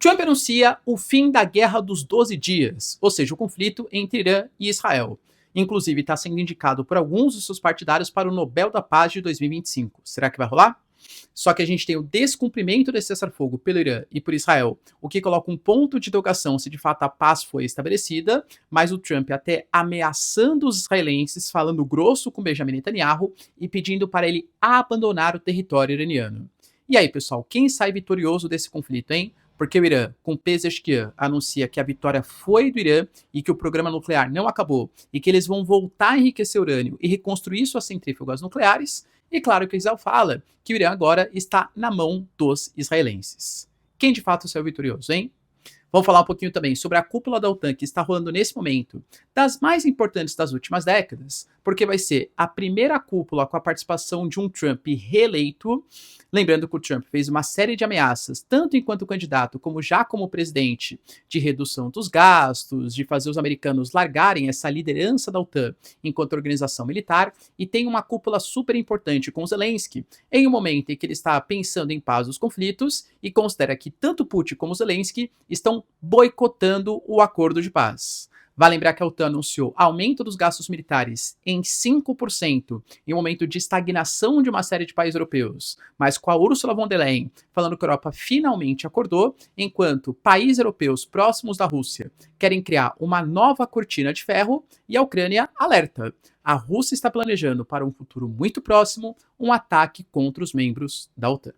Trump anuncia o fim da Guerra dos 12 Dias, ou seja, o conflito entre Irã e Israel. Inclusive, está sendo indicado por alguns dos seus partidários para o Nobel da Paz de 2025. Será que vai rolar? Só que a gente tem o descumprimento desse cessar-fogo pelo Irã e por Israel, o que coloca um ponto de interrogação se de fato a paz foi estabelecida, mas o Trump até ameaçando os israelenses, falando grosso com Benjamin Netanyahu e pedindo para ele abandonar o território iraniano. E aí, pessoal, quem sai vitorioso desse conflito, hein? Porque o Irã, com Pezeshkian, anuncia que a vitória foi do Irã e que o programa nuclear não acabou e que eles vão voltar a enriquecer urânio e reconstruir suas centrífugas nucleares. E claro que o Israel fala que o Irã agora está na mão dos israelenses. Quem de fato saiu vitorioso, hein? Vamos falar um pouquinho também sobre a cúpula da OTAN que está rolando nesse momento, das mais importantes das últimas décadas, porque vai ser a primeira cúpula com a participação de um Trump reeleito. Lembrando que o Trump fez uma série de ameaças, tanto enquanto candidato como já como presidente, de redução dos gastos, de fazer os americanos largarem essa liderança da OTAN enquanto organização militar, e tem uma cúpula super importante com Zelensky, em um momento em que ele está pensando em paz dos conflitos e considera que tanto Putin como Zelensky estão boicotando o acordo de paz. Vale lembrar que a OTAN anunciou aumento dos gastos militares em 5% em um momento de estagnação de uma série de países europeus, mas com a Ursula von der Leyen falando que a Europa finalmente acordou, enquanto países europeus próximos da Rússia querem criar uma nova cortina de ferro e a Ucrânia alerta. A Rússia está planejando para um futuro muito próximo um ataque contra os membros da OTAN.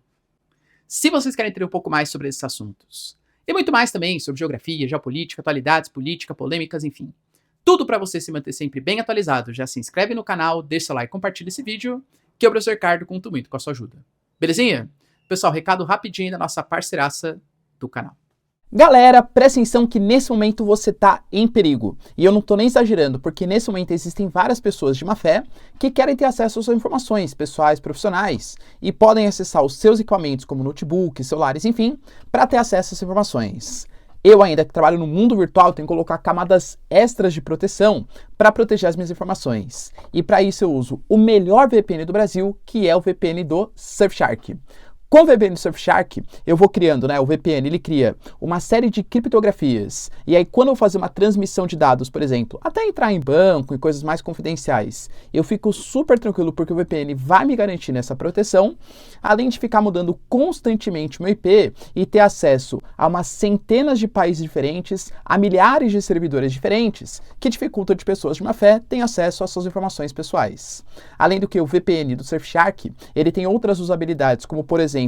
Se vocês querem entender um pouco mais sobre esses assuntos, e muito mais também sobre geografia, geopolítica, atualidades, política, polêmicas, enfim. Tudo para você se manter sempre bem atualizado. Já se inscreve no canal, deixa seu like, compartilha esse vídeo, que o professor Ricardo conto muito com a sua ajuda. Belezinha? Pessoal, recado rapidinho da nossa parceiraça do canal. Galera, presta atenção que nesse momento você tá em perigo. E eu não tô nem exagerando, porque nesse momento existem várias pessoas de má fé que querem ter acesso às suas informações pessoais, profissionais, e podem acessar os seus equipamentos como notebooks, celulares, enfim, para ter acesso às informações. Eu ainda que trabalho no mundo virtual tenho que colocar camadas extras de proteção para proteger as minhas informações. E para isso eu uso o melhor VPN do Brasil, que é o VPN do Surfshark. Com o VPN Surfshark, eu vou criando, o VPN, ele cria uma série de criptografias. E aí, quando eu fazer uma transmissão de dados, por exemplo, até entrar em banco e coisas mais confidenciais, eu fico super tranquilo porque o VPN vai me garantir nessa proteção, além de ficar mudando constantemente o meu IP e ter acesso a umas centenas de países diferentes, a milhares de servidores diferentes, que dificultam de pessoas de má fé terem acesso às suas informações pessoais. Além do que o VPN do Surfshark, ele tem outras usabilidades, como, por exemplo,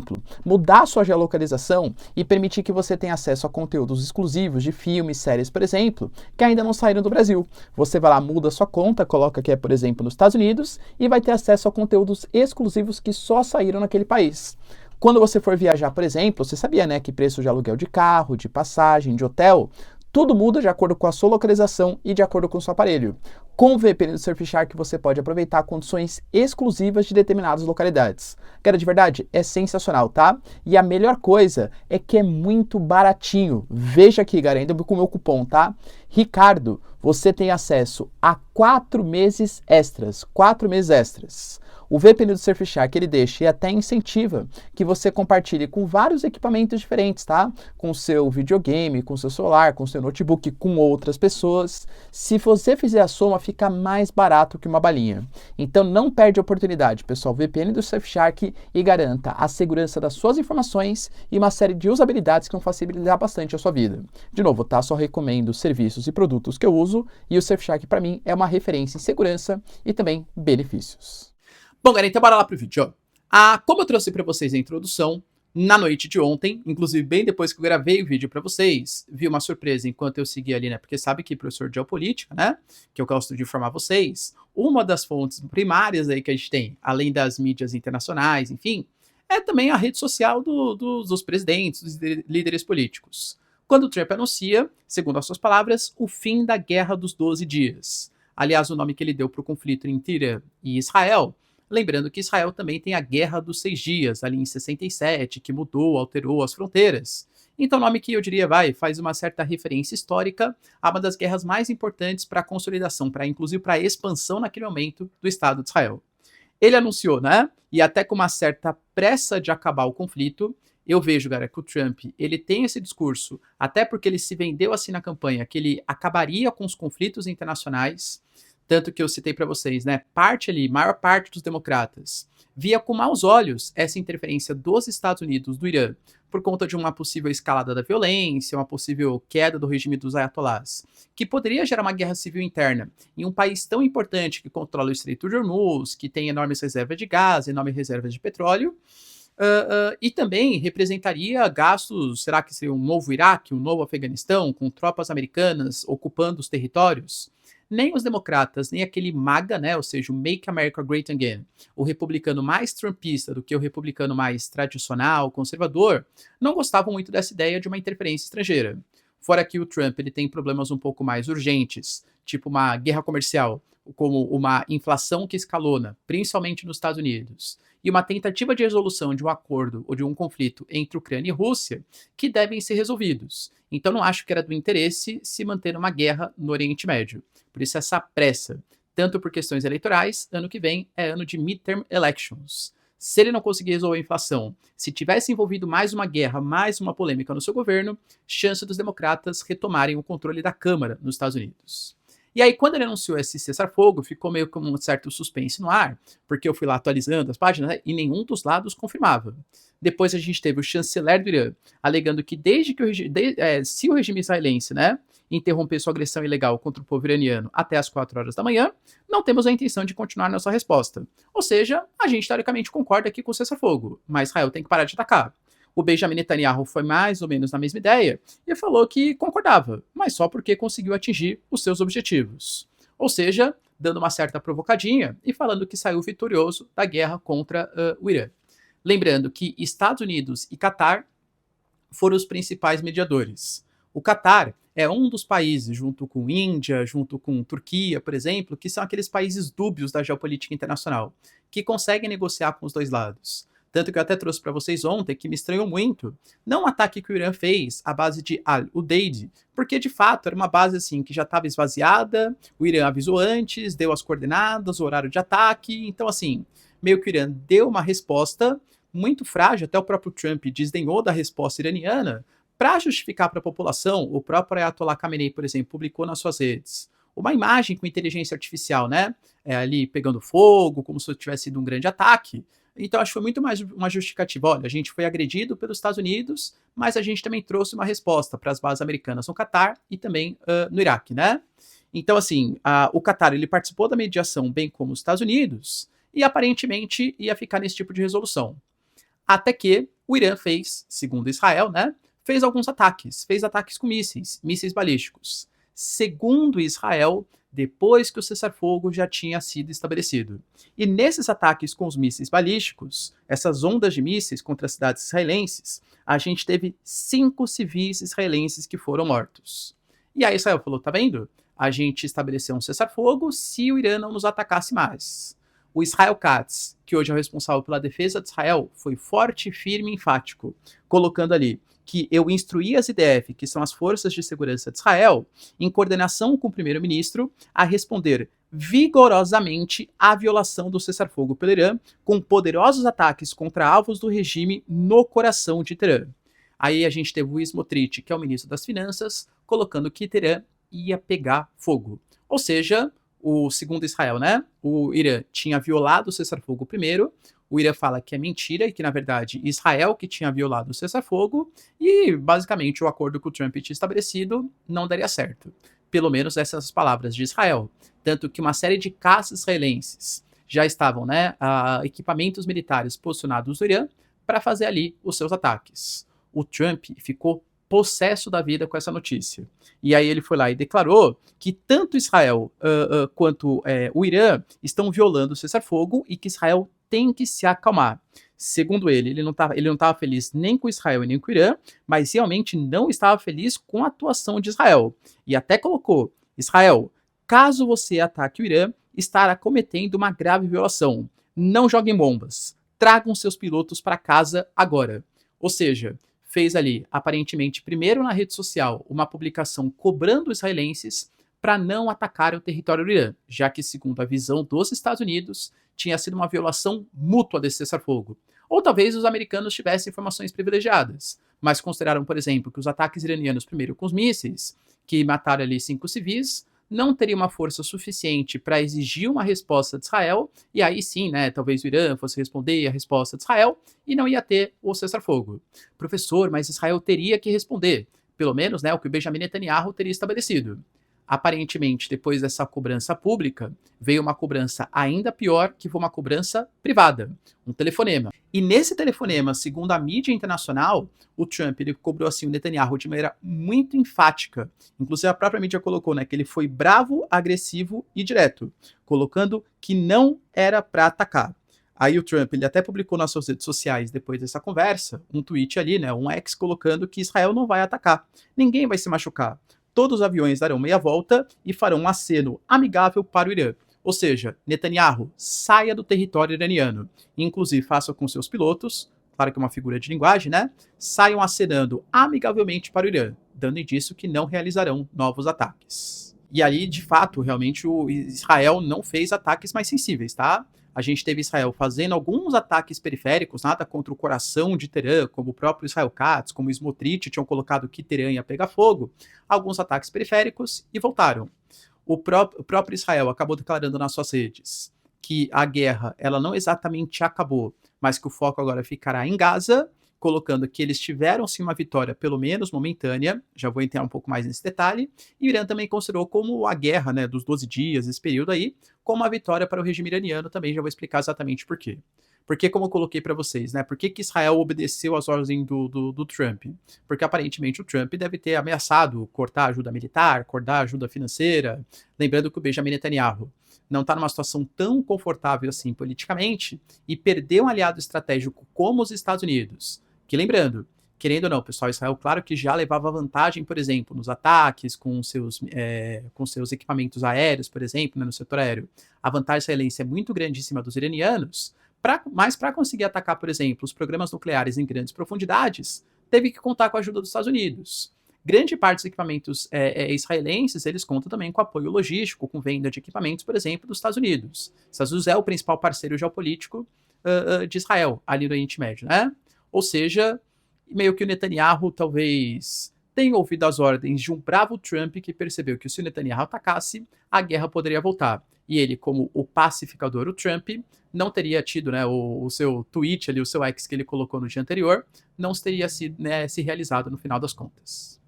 mudar sua geolocalização e permitir que você tenha acesso a conteúdos exclusivos de filmes, séries, por exemplo, que ainda não saíram do Brasil. Você vai lá, muda sua conta, coloca que é, por exemplo, nos Estados Unidos e vai ter acesso a conteúdos exclusivos que só saíram naquele país. Quando você for viajar, por exemplo, você sabia, que preço de aluguel de carro, de passagem, de hotel, tudo muda de acordo com a sua localização e de acordo com o seu aparelho. Com o VPN do Surfshark você pode aproveitar condições exclusivas de determinadas localidades. Cara, de verdade, é sensacional, tá? E a melhor coisa é que é muito baratinho. Veja aqui, galera, ainda com o meu cupom, tá? Ricardo, você tem acesso a 4 meses extras. 4 meses extras. O VPN do Surfshark, ele deixa e até incentiva que você compartilhe com vários equipamentos diferentes, tá? Com o seu videogame, com o seu celular, com o seu notebook, com outras pessoas. Se você fizer a soma, fica mais barato que uma balinha. Então não perde a oportunidade, pessoal. VPN do Surfshark e garanta a segurança das suas informações e uma série de usabilidades que vão facilitar bastante a sua vida. De novo, tá? Só recomendo serviços e produtos que eu uso e o Surfshark, para mim, é uma referência em segurança e também benefícios. Bom, galera, então bora lá pro vídeo. Como eu trouxe para vocês a introdução, na noite de ontem, inclusive bem depois que eu gravei o vídeo para vocês, vi uma surpresa enquanto eu segui ali, porque sabe que professor de geopolítica, que eu gosto de informar vocês, uma das fontes primárias aí que a gente tem, além das mídias internacionais, enfim, é também a rede social dos presidentes, dos líderes políticos. Quando o Trump anuncia, segundo as suas palavras, o fim da Guerra dos 12 Dias. Aliás, o nome que ele deu para o conflito entre Irã e Israel. Lembrando que Israel também tem a Guerra dos 6 Dias, ali em 67, que mudou, alterou as fronteiras. Então, o nome que eu diria faz uma certa referência histórica a uma das guerras mais importantes para a consolidação, inclusive para a expansão naquele momento do Estado de Israel. Ele anunciou, e até com uma certa pressa de acabar o conflito, Eu vejo, cara, que o Trump, ele tem esse discurso, até porque ele se vendeu assim na campanha, que ele acabaria com os conflitos internacionais, tanto que eu citei para vocês, né? Maior parte dos democratas via com maus olhos essa interferência dos Estados Unidos, do Irã, por conta de uma possível escalada da violência, uma possível queda do regime dos ayatollahs, que poderia gerar uma guerra civil interna em um país tão importante que controla o Estreito de Hormuz, que tem enormes reservas de gás, enormes reservas de petróleo, e também representaria gastos, será que seria um novo Iraque, um novo Afeganistão, com tropas americanas ocupando os territórios? Nem os democratas, nem aquele MAGA, né, ou seja, o Make America Great Again, o republicano mais trumpista do que o republicano mais tradicional, conservador, não gostavam muito dessa ideia de uma interferência estrangeira. Fora que o Trump ele tem problemas um pouco mais urgentes, tipo uma guerra comercial, como uma inflação que escalona, principalmente nos Estados Unidos, e uma tentativa de resolução de um acordo ou de um conflito entre Ucrânia e Rússia, que devem ser resolvidos. Então não acho que era do interesse se manter uma guerra no Oriente Médio. Por isso essa pressa, tanto por questões eleitorais, ano que vem é ano de midterm elections. Se ele não conseguir resolver a inflação, se tivesse envolvido mais uma guerra, mais uma polêmica no seu governo, chance dos democratas retomarem o controle da Câmara nos Estados Unidos. E aí, quando ele anunciou esse cessar-fogo, ficou meio com um certo suspense no ar, porque eu fui lá atualizando as páginas, né, e nenhum dos lados confirmava. Depois a gente teve o chanceler do Irã alegando que se o regime israelense, né, interromper sua agressão ilegal contra o povo iraniano até as 4 horas da manhã, não temos a intenção de continuar nossa resposta. Ou seja, a gente teoricamente concorda aqui com o cessar-fogo, mas Israel tem que parar de atacar. O Benjamin Netanyahu foi mais ou menos na mesma ideia e falou que concordava, mas só porque conseguiu atingir os seus objetivos. Ou seja, dando uma certa provocadinha e falando que saiu vitorioso da guerra contra o Irã. Lembrando que Estados Unidos e Catar foram os principais mediadores. O Catar é um dos países, junto com Índia, junto com Turquia, por exemplo, que são aqueles países dúbios da geopolítica internacional, que conseguem negociar com os dois lados. Tanto que eu até trouxe para vocês ontem, que me estranhou muito, não o ataque que o Irã fez à base de Al-Udeid, porque de fato era uma base assim que já estava esvaziada, o Irã avisou antes, deu as coordenadas, o horário de ataque, então assim, meio que o Irã deu uma resposta muito frágil, até o próprio Trump desdenhou da resposta iraniana, para justificar para a população. O próprio Ayatollah Khamenei, por exemplo, publicou nas suas redes uma imagem com inteligência artificial, né, ali pegando fogo, como se tivesse sido um grande ataque. Então, acho que foi muito mais uma justificativa. Olha, a gente foi agredido pelos Estados Unidos, mas a gente também trouxe uma resposta para as bases americanas no Catar e também no Iraque, né? Então, assim, o Catar ele participou da mediação, bem como os Estados Unidos, e aparentemente ia ficar nesse tipo de resolução. Até que o Irã fez, segundo Israel, né, fez alguns ataques. Fez ataques com mísseis balísticos. Segundo Israel, depois que o cessar-fogo já tinha sido estabelecido. E nesses ataques com os mísseis balísticos, essas ondas de mísseis contra as cidades israelenses, a gente teve 5 civis israelenses que foram mortos. E aí Israel falou, tá vendo? A gente estabeleceu um cessar-fogo se o Irã não nos atacasse mais. O Israel Katz, que hoje é o responsável pela defesa de Israel, foi forte, firme e enfático, colocando ali que eu instruí as IDF, que são as Forças de Segurança de Israel, em coordenação com o primeiro-ministro, a responder vigorosamente à violação do cessar-fogo pelo Irã, com poderosos ataques contra alvos do regime no coração de Teherã. Aí a gente teve o Smotrich, que é o ministro das Finanças, colocando que Teherã ia pegar fogo. Ou seja, segundo Israel, né, o Irã tinha violado o cessar-fogo primeiro. O Irã fala que é mentira e que, na verdade, Israel que tinha violado o cessar-fogo e, basicamente, o acordo que o Trump tinha estabelecido não daria certo. Pelo menos essas palavras de Israel. Tanto que uma série de caças israelenses já estavam, né, equipamentos militares posicionados no Irã para fazer ali os seus ataques. O Trump ficou possesso da vida com essa notícia. E aí ele foi lá e declarou que tanto Israel quanto o Irã estão violando o cessar-fogo e que Israel tem que se acalmar. Segundo ele não estava feliz nem com Israel e nem com o Irã, mas realmente não estava feliz com a atuação de Israel. E até colocou, Israel, caso você ataque o Irã, estará cometendo uma grave violação. Não joguem bombas. Tragam seus pilotos para casa agora. Ou seja, fez ali, aparentemente, primeiro na rede social, uma publicação cobrando os israelenses para não atacar o território do Irã, já que, segundo a visão dos Estados Unidos, tinha sido uma violação mútua desse cessar-fogo. Ou talvez os americanos tivessem informações privilegiadas, mas consideraram, por exemplo, que os ataques iranianos, primeiro com os mísseis, que mataram ali 5 civis, não teria uma força suficiente para exigir uma resposta de Israel, e aí sim, né, talvez o Irã fosse responder a resposta de Israel, e não ia ter o cessar-fogo. Professor, mas Israel teria que responder, pelo menos, né, o que o Benjamin Netanyahu teria estabelecido. Aparentemente, depois dessa cobrança pública, veio uma cobrança ainda pior, que foi uma cobrança privada, um telefonema. E nesse telefonema, segundo a mídia internacional, o Trump ele cobrou assim o Netanyahu de maneira muito enfática. Inclusive a própria mídia colocou, né, que ele foi bravo, agressivo e direto, colocando que não era para atacar. Aí o Trump ele até publicou nas suas redes sociais depois dessa conversa um tweet ali, né, um ex colocando que Israel não vai atacar, ninguém vai se machucar. Todos os aviões darão meia volta e farão um aceno amigável para o Irã. Ou seja, Netanyahu, saia do território iraniano. Inclusive, faça com seus pilotos, claro que é uma figura de linguagem, né? Saiam acenando amigavelmente para o Irã, dando indício que não realizarão novos ataques. E aí, de fato, realmente, o Israel não fez ataques mais sensíveis, tá? A gente teve Israel fazendo alguns ataques periféricos, nada contra o coração de Teherã, como o próprio Israel Katz, como o Smotrich tinham colocado que Teherã ia pegar fogo, alguns ataques periféricos e voltaram. O próprio Israel acabou declarando nas suas redes que a guerra ela não exatamente acabou, mas que o foco agora ficará em Gaza, colocando que eles tiveram sim uma vitória, pelo menos momentânea, já vou entrar um pouco mais nesse detalhe, e o Irã também considerou como a guerra, né, dos 12 dias, esse período aí, como uma vitória para o regime iraniano, também já vou explicar exatamente por quê. Porque, como eu coloquei para vocês, né, por que Israel obedeceu às ordens do Trump? Porque aparentemente o Trump deve ter ameaçado cortar ajuda militar, cortar ajuda financeira, lembrando que o Benjamin Netanyahu não está numa situação tão confortável assim politicamente e perdeu um aliado estratégico como os Estados Unidos, que lembrando, querendo ou não, pessoal, Israel, claro que já levava vantagem, por exemplo, nos ataques com seus equipamentos aéreos, por exemplo, né, no setor aéreo. A vantagem israelense é muito grande em cima dos iranianos, mas para conseguir atacar, por exemplo, os programas nucleares em grandes profundidades, teve que contar com a ajuda dos Estados Unidos. Grande parte dos equipamentos israelenses, eles contam também com apoio logístico, com venda de equipamentos, por exemplo, dos Estados Unidos. Os Estados Unidos é o principal parceiro geopolítico de Israel, ali no Oriente Médio, né? Ou seja, meio que o Netanyahu talvez tenha ouvido as ordens de um bravo Trump que percebeu que se o Netanyahu atacasse, a guerra poderia voltar. E ele, como o pacificador, o Trump, não teria tido, né, o seu tweet ali, o seu ex que ele colocou no dia anterior, não teria sido, né, se realizado no final das contas.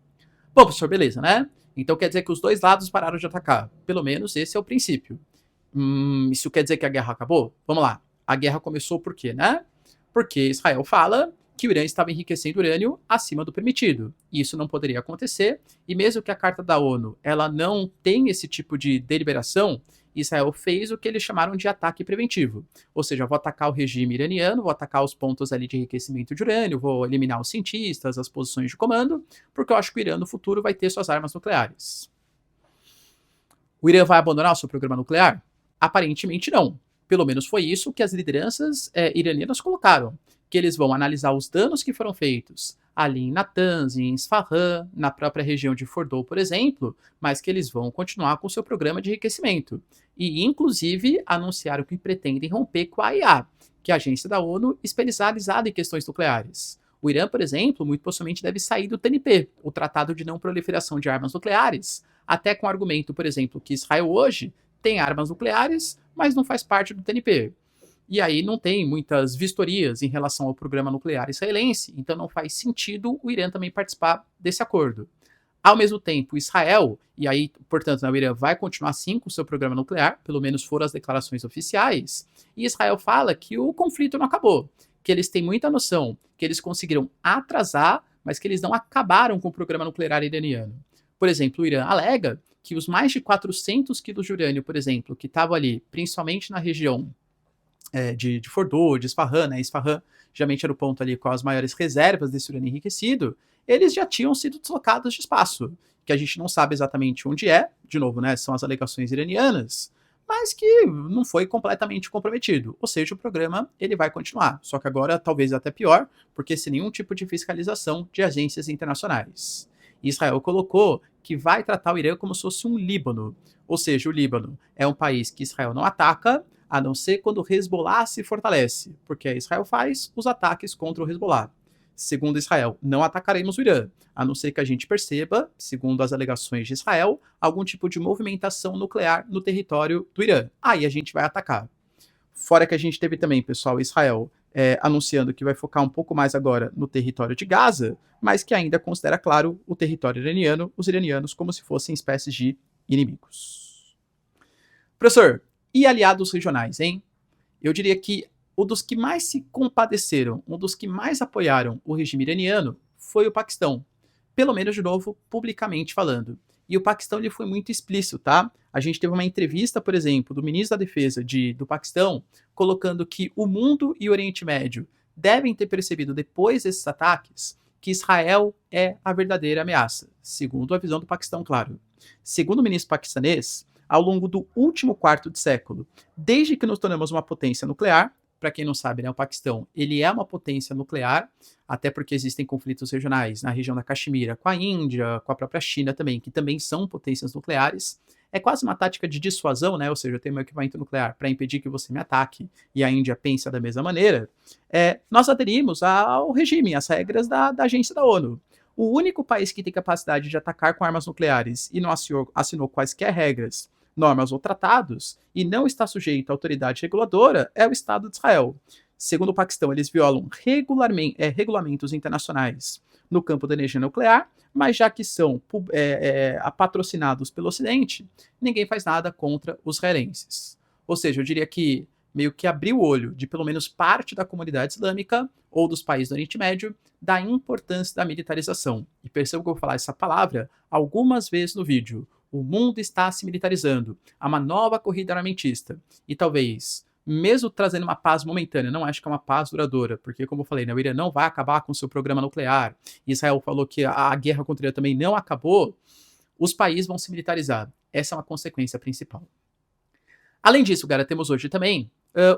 Bom, professor, beleza, né? Então quer dizer que os dois lados pararam de atacar. Pelo menos esse é o princípio. Isso quer dizer que a guerra acabou? Vamos lá. A guerra começou por quê, né? Porque Israel fala que o Irã estava enriquecendo urânio acima do permitido. Isso não poderia acontecer, e mesmo que a Carta da ONU ela não tenha esse tipo de deliberação, Israel fez o que eles chamaram de ataque preventivo. Ou seja, vou atacar o regime iraniano, vou atacar os pontos ali de enriquecimento de urânio, vou eliminar os cientistas, as posições de comando, porque eu acho que o Irã no futuro vai ter suas armas nucleares. O Irã vai abandonar o seu programa nuclear? Aparentemente não. Pelo menos foi isso que as lideranças iranianas colocaram, que eles vão analisar os danos que foram feitos ali em Natanz, em Isfahan, na própria região de Fordow, por exemplo, mas que eles vão continuar com o seu programa de enriquecimento. E, inclusive, anunciaram que pretendem romper com a AIA, que é a agência da ONU especializada em questões nucleares. O Irã, por exemplo, muito possivelmente deve sair do TNP, o Tratado de Não Proliferação de Armas Nucleares, até com o argumento, por exemplo, que Israel hoje tem armas nucleares, mas não faz parte do TNP. E aí não tem muitas vistorias em relação ao programa nuclear israelense, então não faz sentido o Irã também participar desse acordo. Ao mesmo tempo, Israel, e aí, portanto, o Irã vai continuar sim com o seu programa nuclear, pelo menos foram as declarações oficiais, e Israel fala que o conflito não acabou, que eles têm muita noção que eles conseguiram atrasar, mas que eles não acabaram com o programa nuclear iraniano. Por exemplo, o Irã alega que os mais de 400 quilos de urânio, por exemplo, que estavam ali, principalmente na região de Fordow, de Isfahan, né? Isfahan geralmente era o ponto ali com as maiores reservas desse urânio enriquecido, eles já tinham sido deslocados de espaço, que a gente não sabe exatamente onde é, de novo, né? São as alegações iranianas, mas que não foi completamente comprometido. Ou seja, o programa ele vai continuar, só que agora talvez até pior, porque sem nenhum tipo de fiscalização de agências internacionais. Israel colocou que vai tratar o Irã como se fosse um Líbano, ou seja, o Líbano é um país que Israel não ataca, a não ser quando o Hezbollah se fortalece, porque Israel faz os ataques contra o Hezbollah. Segundo Israel, não atacaremos o Irã, a não ser que a gente perceba, segundo as alegações de Israel, algum tipo de movimentação nuclear no território do Irã. Aí a gente vai atacar. Fora que a gente teve também, pessoal, Israel anunciando que vai focar um pouco mais agora no território de Gaza, mas que ainda considera, claro, o território iraniano, os iranianos, como se fossem espécies de inimigos. Professor, e aliados regionais, hein? Eu diria que um dos que mais se compadeceram, um dos que mais apoiaram o regime iraniano foi o Paquistão. Pelo menos, de novo, publicamente falando. E o Paquistão ele foi muito explícito, tá? A gente teve uma entrevista, por exemplo, do ministro da Defesa do Paquistão, colocando que o mundo e o Oriente Médio devem ter percebido, depois desses ataques, que Israel é a verdadeira ameaça, segundo a visão do Paquistão, claro. Segundo o ministro paquistanês, ao longo do último quarto de século, desde que nos tornamos uma potência nuclear, para quem não sabe, né, o Paquistão ele é uma potência nuclear, até porque existem conflitos regionais na região da Caxemira com a Índia, com a própria China também, que também são potências nucleares. É quase uma tática de dissuasão, né? Ou seja, eu tenho meu equipamento nuclear para impedir que você me ataque e a Índia pensa da mesma maneira. Nós aderimos ao regime, às regras da agência da ONU. O único país que tem capacidade de atacar com armas nucleares e não assinou quaisquer regras, normas ou tratados e não está sujeito à autoridade reguladora é o Estado de Israel. Segundo o Paquistão, eles violam regulamentos internacionais no campo da energia nuclear, mas já que são patrocinados pelo Ocidente, ninguém faz nada contra os israelenses. Ou seja, eu diria que meio que abriu o olho de pelo menos parte da comunidade islâmica ou dos países do Oriente Médio da importância da militarização. E percebo que eu vou falar essa palavra algumas vezes no vídeo. O mundo está se militarizando. Há uma nova corrida armamentista. E talvez, mesmo trazendo uma paz momentânea, não acho que é uma paz duradoura, porque, como eu falei, né, o Irã não vai acabar com seu programa nuclear. Israel falou que a guerra contra o Irã também não acabou. Os países vão se militarizar. Essa é uma consequência principal. Além disso, galera, temos hoje também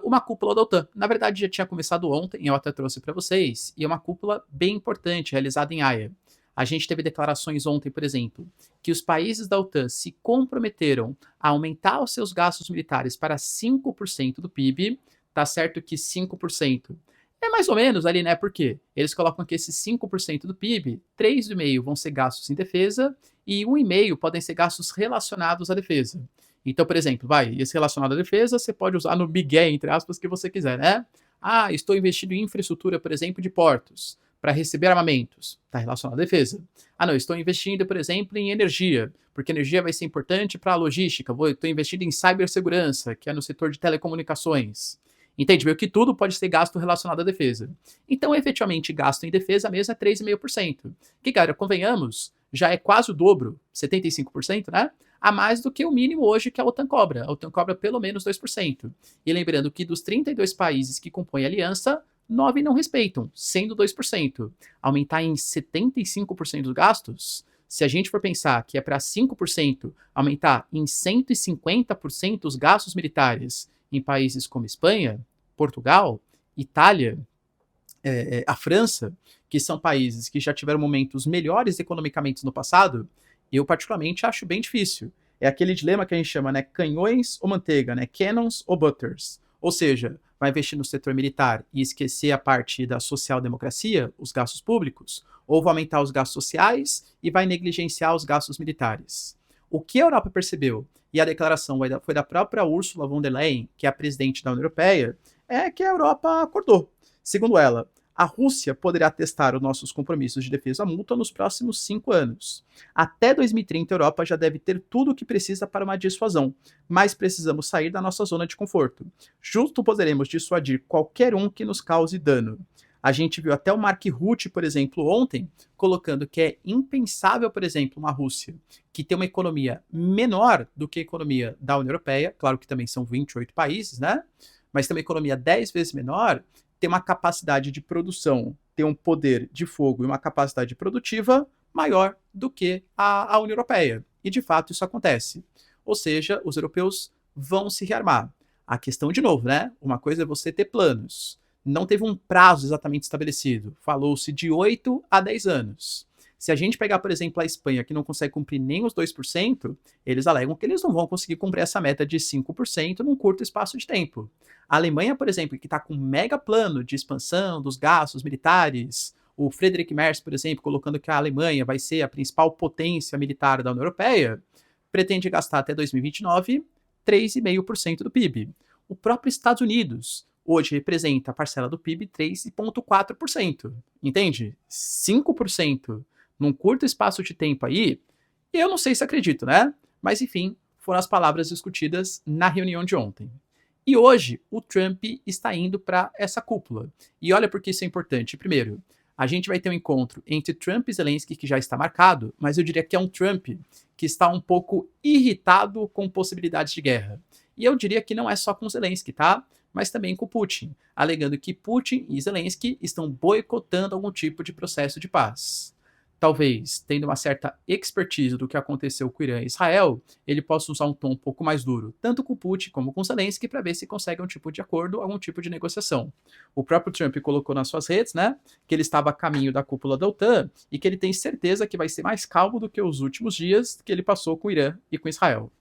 uma cúpula da OTAN. Na verdade, já tinha começado ontem, eu até trouxe para vocês, e é uma cúpula bem importante, realizada em Haia. A gente teve declarações ontem, por exemplo, que os países da OTAN se comprometeram a aumentar os seus gastos militares para 5% do PIB. Tá certo que 5% é mais ou menos ali, né? Porque eles colocam que esses 5% do PIB, 3,5% vão ser gastos em defesa e 1,5% podem ser gastos relacionados à defesa. Então, por exemplo, esse relacionado à defesa você pode usar no migué, entre aspas, que você quiser, né? Ah, estou investindo em infraestrutura, por exemplo, de portos para receber armamentos, está relacionado à defesa. Ah, não, estou investindo, por exemplo, em energia, porque energia vai ser importante para a logística. Estou investindo em cibersegurança, que é no setor de telecomunicações. Entende? Meio que tudo pode ser gasto relacionado à defesa. Então, efetivamente, gasto em defesa mesmo é 3,5%. Que, cara, convenhamos, já é quase o dobro, 75%, né? A mais do que o mínimo hoje que a OTAN cobra. A OTAN cobra pelo menos 2%. E lembrando que dos 32 países que compõem a aliança, 9 não respeitam, sendo 2%. Aumentar em 75% dos gastos, se a gente for pensar que é para 5%, aumentar em 150% os gastos militares em países como Espanha, Portugal, Itália, a França, que são países que já tiveram momentos melhores economicamente no passado, eu particularmente acho bem difícil. É aquele dilema que a gente chama, né, canhões ou manteiga, né, cannons ou butters. Ou seja, vai investir no setor militar e esquecer a parte da social-democracia, os gastos públicos, ou vai aumentar os gastos sociais e vai negligenciar os gastos militares. O que a Europa percebeu, e a declaração foi da própria Ursula von der Leyen, que é a presidente da União Europeia, é que a Europa acordou. Segundo ela, a Rússia poderá testar os nossos compromissos de defesa mútua nos próximos 5 anos. Até 2030, a Europa já deve ter tudo o que precisa para uma dissuasão, mas precisamos sair da nossa zona de conforto. Juntos poderemos dissuadir qualquer um que nos cause dano. A gente viu até o Mark Rutte, por exemplo, ontem, colocando que é impensável, por exemplo, uma Rússia que tem uma economia menor do que a economia da União Europeia, claro que também são 28 países, né? Mas tem uma economia 10 vezes menor, tem uma capacidade de produção, tem um poder de fogo e uma capacidade produtiva maior do que a União Europeia. E, de fato, isso acontece. Ou seja, os europeus vão se rearmar. A questão, de novo, né? Uma coisa é você ter planos. Não teve um prazo exatamente estabelecido. Falou-se de 8 a 10 anos. Se a gente pegar, por exemplo, a Espanha, que não consegue cumprir nem os 2%, eles alegam que eles não vão conseguir cumprir essa meta de 5% num curto espaço de tempo. A Alemanha, por exemplo, que está com um mega plano de expansão dos gastos militares, o Friedrich Merz, por exemplo, colocando que a Alemanha vai ser a principal potência militar da União Europeia, pretende gastar até 2029 3,5% do PIB. O próprio Estados Unidos hoje representa a parcela do PIB 3,4%. Entende? 5% num curto espaço de tempo aí, eu não sei se acredito, né? Mas enfim, foram as palavras discutidas na reunião de ontem. E hoje o Trump está indo para essa cúpula. E olha por que isso é importante. Primeiro, a gente vai ter um encontro entre Trump e Zelensky que já está marcado, mas eu diria que é um Trump que está um pouco irritado com possibilidades de guerra. E eu diria que não é só com Zelensky, tá? Mas também com Putin, alegando que Putin e Zelensky estão boicotando algum tipo de processo de paz. Talvez, tendo uma certa expertise do que aconteceu com o Irã e Israel, ele possa usar um tom um pouco mais duro, tanto com Putin como com Zelensky, para ver se consegue um tipo de acordo, algum tipo de negociação. O próprio Trump colocou nas suas redes, né, que ele estava a caminho da cúpula da OTAN e que ele tem certeza que vai ser mais calmo do que os últimos dias que ele passou com o Irã e com Israel.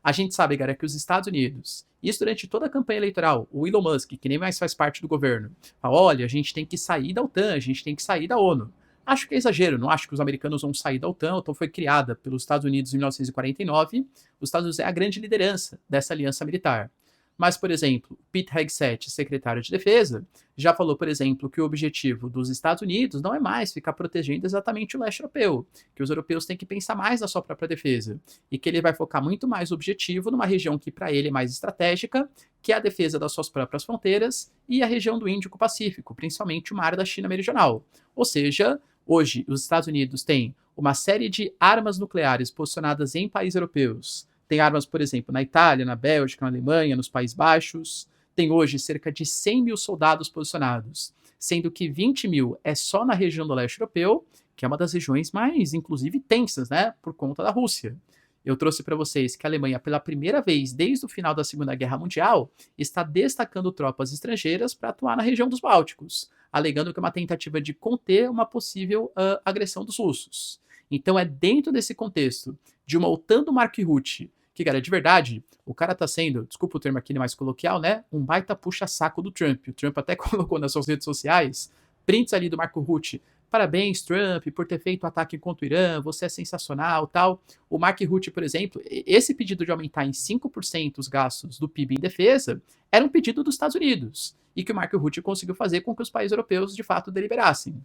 A gente sabe, cara, que os Estados Unidos, isso durante toda a campanha eleitoral, o Elon Musk, que nem mais faz parte do governo, fala, olha, a gente tem que sair da OTAN, a gente tem que sair da ONU. Acho que é exagero, não acho que os americanos vão sair da OTAN. A OTAN foi criada pelos Estados Unidos em 1949. Os Estados Unidos é a grande liderança dessa aliança militar. Mas, por exemplo, Pete Hegseth, secretário de Defesa, já falou, por exemplo, que o objetivo dos Estados Unidos não é mais ficar protegendo exatamente o leste europeu, que os europeus têm que pensar mais na sua própria defesa, e que ele vai focar muito mais o objetivo numa região que para ele é mais estratégica, que é a defesa das suas próprias fronteiras e a região do Índico-Pacífico, principalmente o mar da China meridional. Ou seja, hoje os Estados Unidos têm uma série de armas nucleares posicionadas em países europeus. Tem armas, por exemplo, na Itália, na Bélgica, na Alemanha, nos Países Baixos. Tem hoje cerca de 100 mil soldados posicionados, sendo que 20 mil é só na região do leste europeu, que é uma das regiões mais, inclusive, tensas, né, por conta da Rússia. Eu trouxe para vocês que a Alemanha, pela primeira vez desde o final da Segunda Guerra Mundial, está destacando tropas estrangeiras para atuar na região dos Bálticos, alegando que é uma tentativa de conter uma possível agressão dos russos. Então é dentro desse contexto de uma OTAN do Mark Rutte, que, cara, de verdade, o cara tá sendo, desculpa o termo aqui mais coloquial, né, um baita puxa-saco do Trump. O Trump até colocou nas suas redes sociais prints ali do Marco Rutte. Parabéns, Trump, por ter feito o ataque contra o Irã, você é sensacional, tal. O Mark Rutte, por exemplo, esse pedido de aumentar em 5% os gastos do PIB em defesa era um pedido dos Estados Unidos, e que o Mark Rutte conseguiu fazer com que os países europeus, de fato, deliberassem.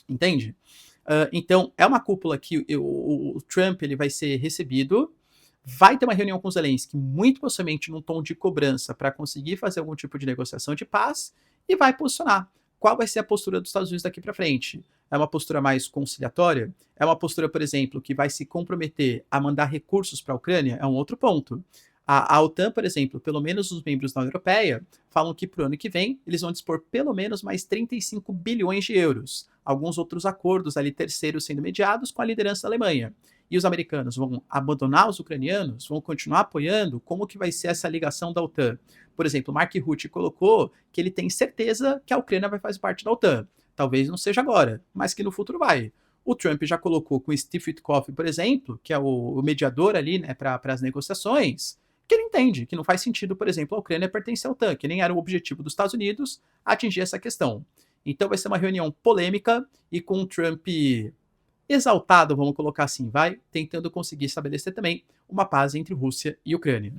Entende? Então, é uma cúpula que o Trump ele vai ser recebido, vai ter uma reunião com o Zelensky, muito possivelmente num tom de cobrança para conseguir fazer algum tipo de negociação de paz, e vai posicionar qual vai ser a postura dos Estados Unidos daqui para frente. É uma postura mais conciliatória? É uma postura, por exemplo, que vai se comprometer a mandar recursos para a Ucrânia? É um outro ponto. A OTAN, por exemplo, pelo menos os membros da União Europeia, falam que para o ano que vem eles vão dispor pelo menos mais 35 bilhões de euros. Alguns outros acordos ali terceiros sendo mediados com a liderança da Alemanha. E os americanos vão abandonar os ucranianos? Vão continuar apoiando? Como que vai ser essa ligação da OTAN? Por exemplo, Mark Rutte colocou que ele tem certeza que a Ucrânia vai fazer parte da OTAN. Talvez não seja agora, mas que no futuro vai. O Trump já colocou com o Steve Witkoff, por exemplo, que é o mediador ali, né, para as negociações, que ele entende que não faz sentido, por exemplo, a Ucrânia pertencer à OTAN, que nem era o objetivo dos Estados Unidos atingir essa questão. Então vai ser uma reunião polêmica e com o Trump exaltado, vamos colocar assim, vai tentando conseguir estabelecer também uma paz entre Rússia e Ucrânia.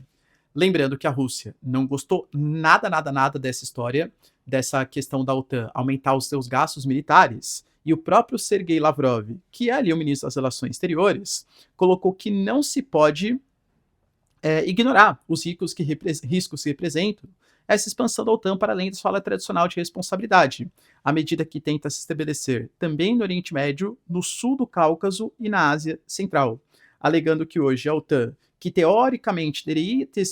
Lembrando que a Rússia não gostou nada dessa história, dessa questão da OTAN aumentar os seus gastos militares, e o próprio Sergei Lavrov, que é ali o ministro das Relações Exteriores, colocou que não se pode ignorar os riscos que representam essa expansão da OTAN para além da esfera tradicional de responsabilidade, à medida que tenta se estabelecer também no Oriente Médio, no sul do Cáucaso e na Ásia Central, alegando que hoje a OTAN, que teoricamente deveria ter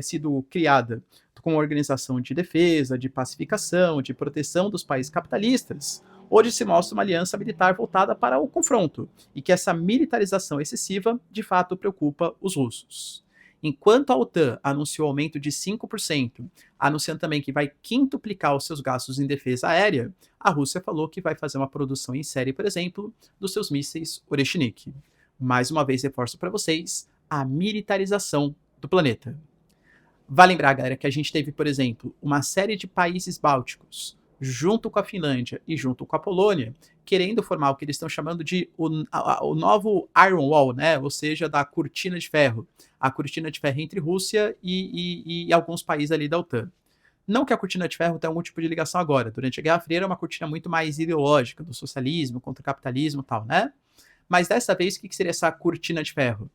sido criada como uma organização de defesa, de pacificação, de proteção dos países capitalistas, hoje se mostra uma aliança militar voltada para o confronto, e que essa militarização excessiva, de fato, preocupa os russos. Enquanto a OTAN anunciou aumento de 5%, anunciando também que vai quintuplicar os seus gastos em defesa aérea, a Rússia falou que vai fazer uma produção em série, por exemplo, dos seus mísseis Oreshnik. Mais uma vez, reforço para vocês a militarização do planeta. Vale lembrar, galera, que a gente teve, por exemplo, uma série de países bálticos, junto com a Finlândia e junto com a Polônia, querendo formar o que eles estão chamando de o novo Iron Wall, né? Ou seja, da cortina de ferro. A cortina de ferro entre Rússia e alguns países ali da OTAN. Não que a cortina de ferro tenha algum tipo de ligação agora. Durante a Guerra Fria era uma cortina muito mais ideológica, do socialismo contra o capitalismo e tal, né? Mas dessa vez, o que seria essa cortina de ferro?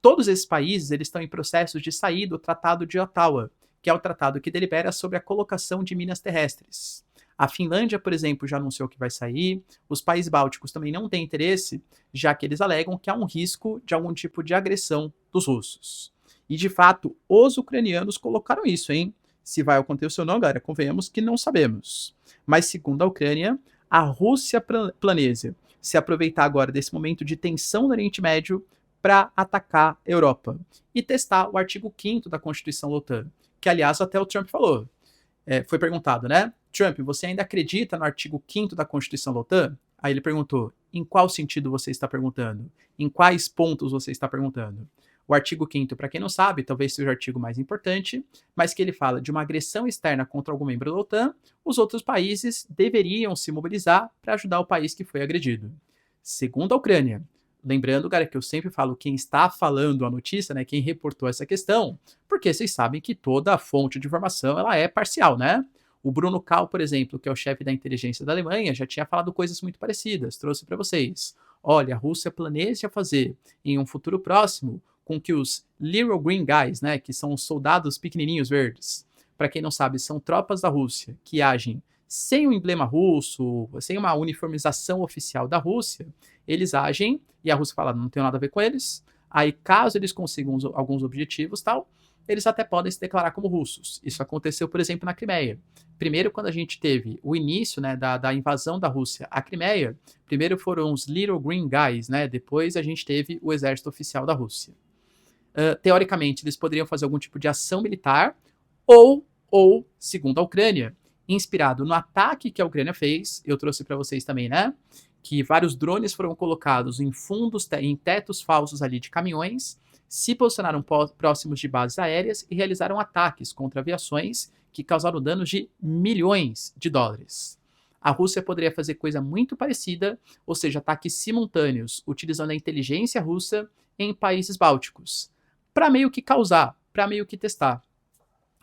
Todos esses países eles estão em processo de sair do Tratado de Ottawa, que é o tratado que delibera sobre a colocação de minas terrestres. A Finlândia, por exemplo, já anunciou que vai sair. Os países bálticos também não têm interesse, já que eles alegam que há um risco de algum tipo de agressão dos russos. E, de fato, os ucranianos colocaram isso, hein? Se vai acontecer ou não, galera, convenhamos que não sabemos. Mas, segundo a Ucrânia, a Rússia planeja se aproveitar agora desse momento de tensão no Oriente Médio para atacar a Europa e testar o artigo 5º da Constituição da OTAN, que, aliás, até o Trump falou. Foi perguntado, né? Trump, você ainda acredita no artigo 5º da Constituição da OTAN? Aí ele perguntou, em qual sentido você está perguntando? Em quais pontos você está perguntando? O artigo 5º, para quem não sabe, talvez seja o artigo mais importante, mas que ele fala de uma agressão externa contra algum membro da OTAN, os outros países deveriam se mobilizar para ajudar o país que foi agredido. Segundo a Ucrânia, lembrando, cara, que eu sempre falo quem está falando a notícia, né, quem reportou essa questão, porque vocês sabem que toda a fonte de informação ela é parcial, né? O Bruno Kahl, por exemplo, que é o chefe da inteligência da Alemanha, já tinha falado coisas muito parecidas, trouxe para vocês. Olha, a Rússia planeja fazer, em um futuro próximo, com que os Little Green Guys, né, que são os soldados pequenininhos verdes, para quem não sabe, são tropas da Rússia que agem sem o emblema russo, sem uma uniformização oficial da Rússia, eles agem, e a Rússia fala, não tem nada a ver com eles, aí caso eles consigam alguns objetivos tal, eles até podem se declarar como russos. Isso aconteceu, por exemplo, na Crimeia. Primeiro, quando a gente teve o início, né, da invasão da Rússia à Crimeia, primeiro foram os Little Green Guys, né, depois a gente teve o exército oficial da Rússia. Teoricamente, eles poderiam fazer algum tipo de ação militar, ou segundo a Ucrânia, inspirado no ataque que a Ucrânia fez, eu trouxe para vocês também, né, que vários drones foram colocados em fundos, em tetos falsos ali de caminhões, se posicionaram próximos de bases aéreas e realizaram ataques contra aviações que causaram danos de milhões de dólares. A Rússia poderia fazer coisa muito parecida, ou seja, ataques simultâneos, utilizando a inteligência russa em países bálticos, para meio que causar, para meio que testar.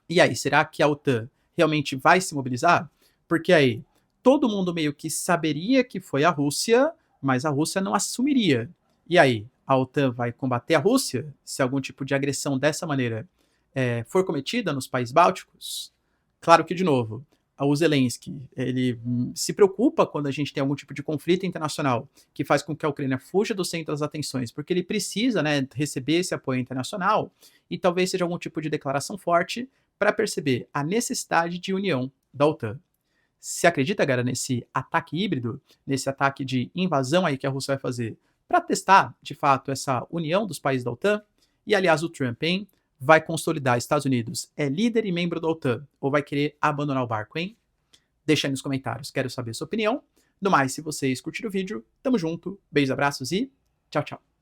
E aí, será que a OTAN realmente vai se mobilizar? Porque aí, todo mundo meio que saberia que foi a Rússia, mas a Rússia não assumiria. E aí, a OTAN vai combater a Rússia se algum tipo de agressão dessa maneira for cometida nos países bálticos? Claro que, de novo, o Zelensky, ele se preocupa quando a gente tem algum tipo de conflito internacional que faz com que a Ucrânia fuja do centro das atenções, porque ele precisa, né, receber esse apoio internacional e talvez seja algum tipo de declaração forte para perceber a necessidade de união da OTAN. Se acredita, galera, nesse ataque híbrido, nesse ataque de invasão aí que a Rússia vai fazer para testar, de fato, essa união dos países da OTAN? E, aliás, o Trump, hein? Vai consolidar Estados Unidos, é líder e membro da OTAN, ou vai querer abandonar o barco, hein? Deixa aí nos comentários, quero saber a sua opinião. No mais, se vocês curtiram o vídeo, tamo junto, beijos, abraços e tchau, tchau.